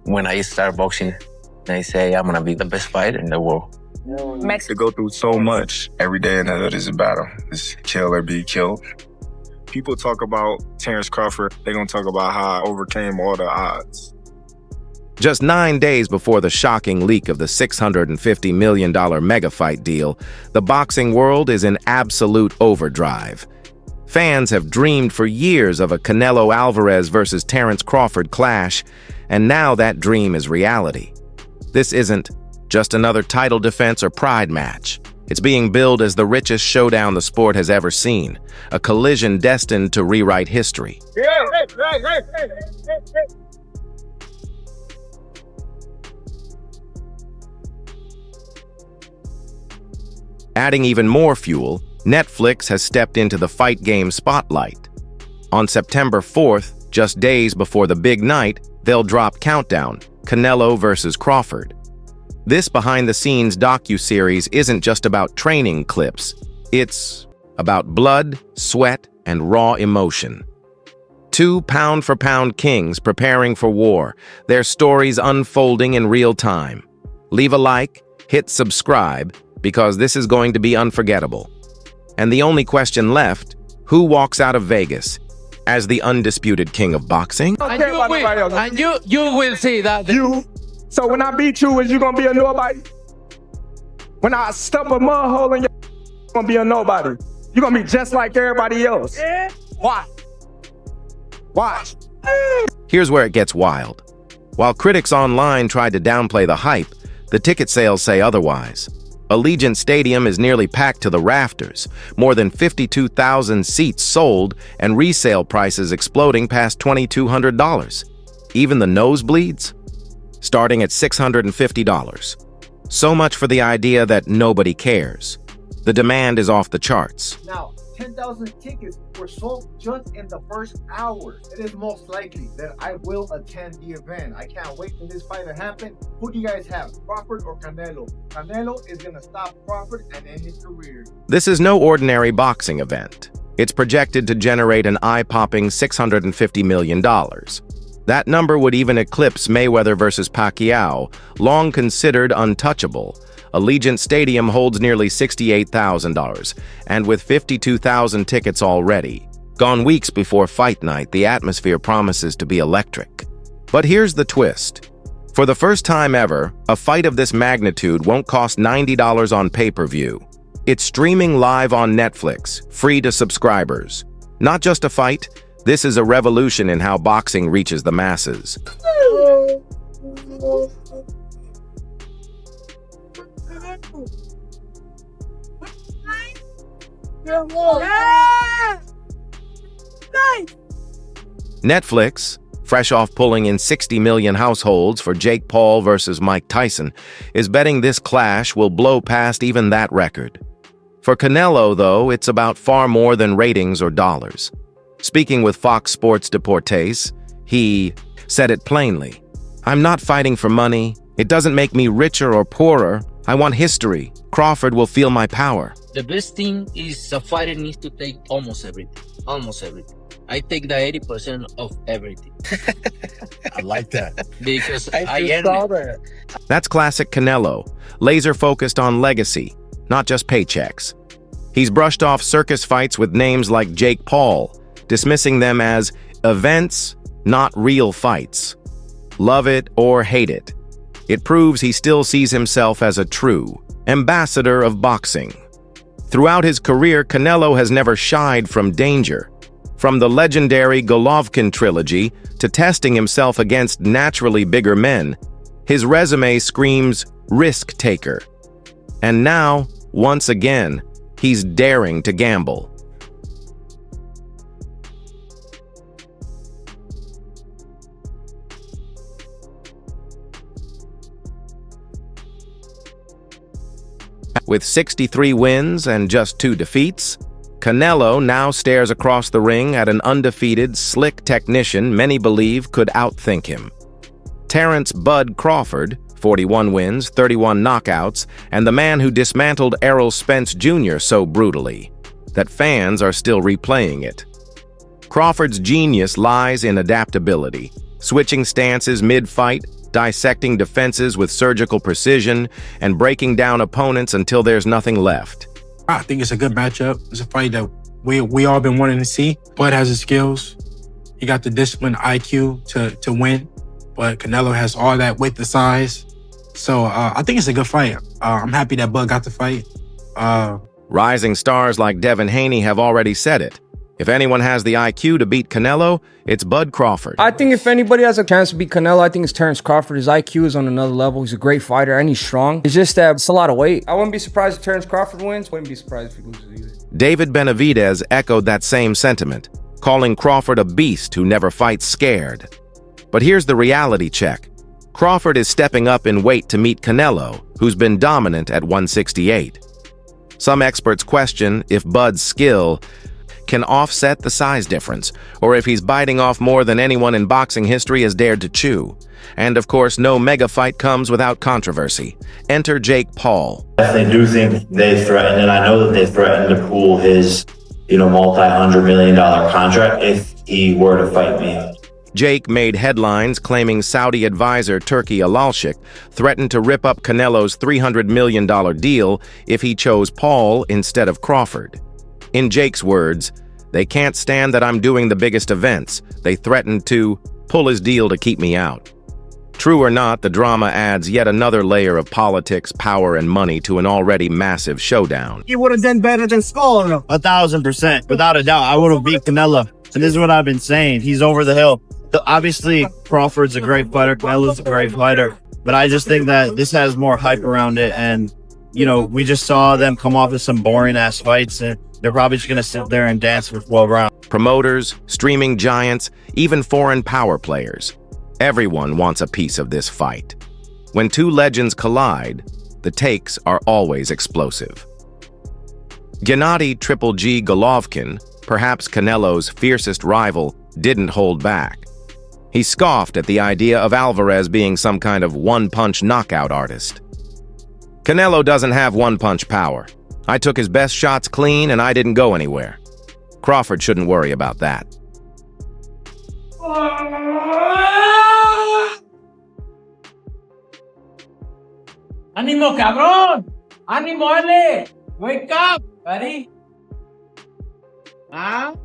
when I start boxing, I say I'm gonna be the best fighter in the world. To go through so much every day in the hood is a battle. It's kill or be killed. People talk about Terence Crawford. They're gonna talk about how I overcame all the odds. Just 9 days before the shocking leak of the $650 million mega fight deal, the boxing world is in absolute overdrive. Fans have dreamed for years of a Canelo Alvarez versus Terence Crawford clash, and now that dream is reality. This isn't just another title defense or pride match. It's being billed as the richest showdown the sport has ever seen, a collision destined to rewrite history. Adding even more fuel, Netflix has stepped into the fight game spotlight. On September 4th, just days before the big night, they'll drop Countdown, Canelo versus Crawford. This behind-the-scenes docu-series isn't just about training clips. It's about blood, sweat, and raw emotion. Two pound-for-pound kings preparing for war, their stories unfolding in real time. Leave a like, hit subscribe, because this is going to be unforgettable. And the only question left, who walks out of Vegas as the undisputed king of boxing? And you will see that. So when I beat you, is you gonna be a nobody? When I stump a mud hole in your, you're gonna be a nobody. You're gonna be just like everybody else. Watch. Watch. Here's where it gets wild. While critics online tried to downplay the hype, the ticket sales say otherwise. Allegiant Stadium is nearly packed to the rafters, more than 52,000 seats sold, and resale prices exploding past $2,200. Even the nosebleeds? Starting at $650. So much for the idea that nobody cares. The demand is off the charts. Now, 10,000 tickets were sold just in the first hour. It is most likely that I will attend the event. I can't wait for this fight to happen. Who do you guys have, Crawford or Canelo? Canelo is going to stop Crawford and end his career. This is no ordinary boxing event. It's projected to generate an eye-popping $650 million. That number would even eclipse Mayweather versus Pacquiao, long considered untouchable. Allegiant Stadium holds nearly $68,000, and with 52,000 tickets already. Gone weeks before fight night, the atmosphere promises to be electric. But here's the twist. For the first time ever, a fight of this magnitude won't cost $90 on pay-per-view. It's streaming live on Netflix, free to subscribers. Not just a fight, this is a revolution in how boxing reaches the masses. Netflix, fresh off pulling in 60 million households for Jake Paul versus Mike Tyson, is betting this clash will blow past even that record. For Canelo, though, it's about far more than ratings or dollars. Speaking with Fox Sports Deportes, he said it plainly. "I'm not fighting for money. It doesn't make me richer or poorer. I want history. Crawford will feel my power." The best thing is a fighter needs to take almost everything. Almost everything. I take the 80% of everything. I like that. Because I earn saw it. that. That's classic Canelo, laser-focused on legacy, not just paychecks. He's brushed off circus fights with names like Jake Paul, dismissing them as events, not real fights. Love it or hate it. It proves he still sees himself as a true ambassador of boxing. Throughout his career, Canelo has never shied from danger. From the legendary Golovkin trilogy to testing himself against naturally bigger men, his resume screams risk-taker. And now, once again, he's daring to gamble. With 63 wins and just 2 defeats, Canelo now stares across the ring at an undefeated, slick technician many believe could outthink him. Terence "Bud" Crawford, 41 wins, 31 knockouts, and the man who dismantled Errol Spence Jr. so brutally that fans are still replaying it. Crawford's genius lies in adaptability, switching stances mid-fight, dissecting defenses with surgical precision and breaking down opponents until there's nothing left. I think it's a good matchup. It's a fight that we all been wanting to see. Bud has the skills. He got the discipline, IQ to win. But Canelo has all that with the size. So I think it's a good fight. I'm happy that Bud got the fight. Rising stars like Devin Haney have already said it. If anyone has the IQ to beat Canelo, it's Bud Crawford. I think if anybody has a chance to beat Canelo, I think it's Terence Crawford. His IQ is on another level. He's a great fighter and he's strong. It's just that it's a lot of weight. I wouldn't be surprised if Terence Crawford wins. Wouldn't be surprised if he loses either. David Benavidez echoed that same sentiment, calling Crawford a beast who never fights scared. But here's the reality check. Crawford is stepping up in weight to meet Canelo, who's been dominant at 168. Some experts question if Bud's skill can offset the size difference, or if he's biting off more than anyone in boxing history has dared to chew. And of course, no mega fight comes without controversy. Enter Jake Paul. I definitely do think they threatened, and I know that they threatened to pull his, multi-hundred-million-dollar contract if he were to fight me. Jake made headlines claiming Saudi advisor Turki Alalshik threatened to rip up Canelo's $300 million deal if he chose Paul instead of Crawford. In Jake's words, "They can't stand that I'm doing the biggest events. They threatened to pull his deal to keep me out." True or not, the drama adds yet another layer of politics, power, and money to an already massive showdown. He would have done better than Skull. 1,000%. Without a doubt, I would have beat Canelo. And this is what I've been saying. He's over the hill. Obviously, Crawford's a great fighter. Canelo's a great fighter. But I just think that this has more hype around it. And, we just saw them come off of some boring-ass fights. And they're probably just going to sit there and dance for 12 rounds. Promoters, streaming giants, even foreign power players. Everyone wants a piece of this fight. When two legends collide, the takes are always explosive. Gennady Triple G Golovkin, perhaps Canelo's fiercest rival, didn't hold back. He scoffed at the idea of Alvarez being some kind of one-punch knockout artist. Canelo doesn't have one-punch power. I took his best shots clean and I didn't go anywhere. Crawford shouldn't worry about that. ¡Ánimo, cabrón! ¡Ánimo, Ale! Wake up, buddy! Huh?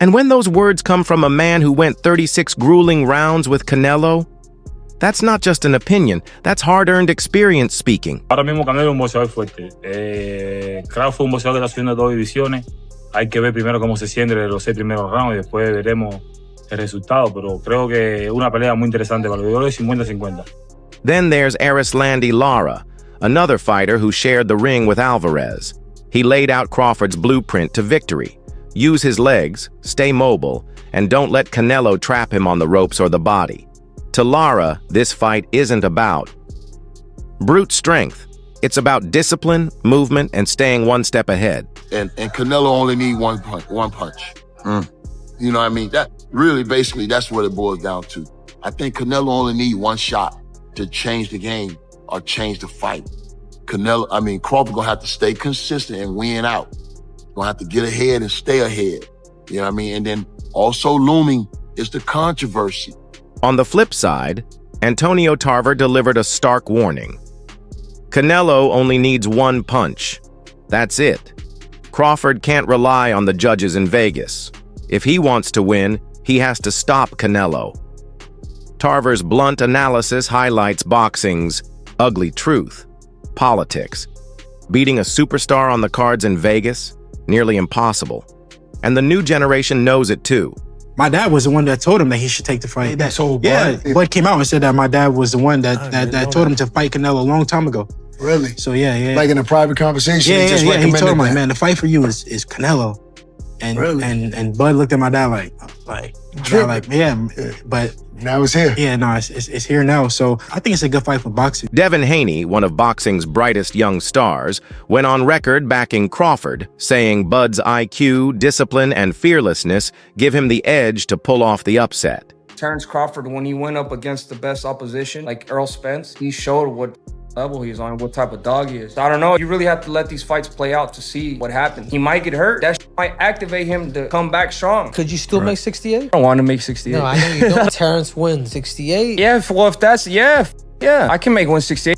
And when those words come from a man who went 36 grueling rounds with Canelo, that's not just an opinion, that's hard-earned experience speaking. Ahora mismo Canelo es un boxeador fuerte. Crawford es un boxeador que está subiendo 2 divisiones. Hay que ver primero cómo se siente en los 6 primeros rounds y después veremos el resultado. Pero creo que es una pelea muy interesante para los jugadores 50-50. Then there's Erislandy Lara, another fighter who shared the ring with Alvarez. He laid out Crawford's blueprint to victory. Use his legs, stay mobile, and don't let Canelo trap him on the ropes or the body. To Lara, this fight isn't about brute strength. It's about discipline, movement, and staying one step ahead. And Canelo only need one punch. You know what I mean? That really, basically, that's what it boils down to. I think Canelo only need one shot to change the game or change the fight. Crawford gonna have to stay consistent and win out. Gonna have to get ahead and stay ahead. You know what I mean? And then also looming is the controversy. On the flip side, Antonio Tarver delivered a stark warning. Canelo only needs one punch. That's it. Crawford can't rely on the judges in Vegas. If he wants to win, he has to stop Canelo. Tarver's blunt analysis highlights boxing's ugly truth, politics. Beating a superstar on the cards in Vegas? Nearly impossible. And the new generation knows it too. My dad was the one that told him that he should take the fight. Bud came out and said that my dad was the one that told him to fight Canelo a long time ago. Really? So yeah. Like in a private conversation, he just he recommended told him, that. man, the fight for you is Canelo. And Really? and Bud looked at my dad like, but now it's here. Yeah, no, it's here now. So I think it's a good fight for boxing. Devin Haney, one of boxing's brightest young stars, went on record backing Crawford, saying Bud's IQ, discipline, and fearlessness give him the edge to pull off the upset. Terence Crawford, when he went up against the best opposition, like Errol Spence, he showed what level he's on, what type of dog he is. So I don't know. You really have to let these fights play out to see what happens. He might get hurt. That might activate him to come back strong. Could you still make 68? I don't want to make 68. No, I know you don't. Terence wins 68. Yeah, well, if that's, yeah, I can make 168.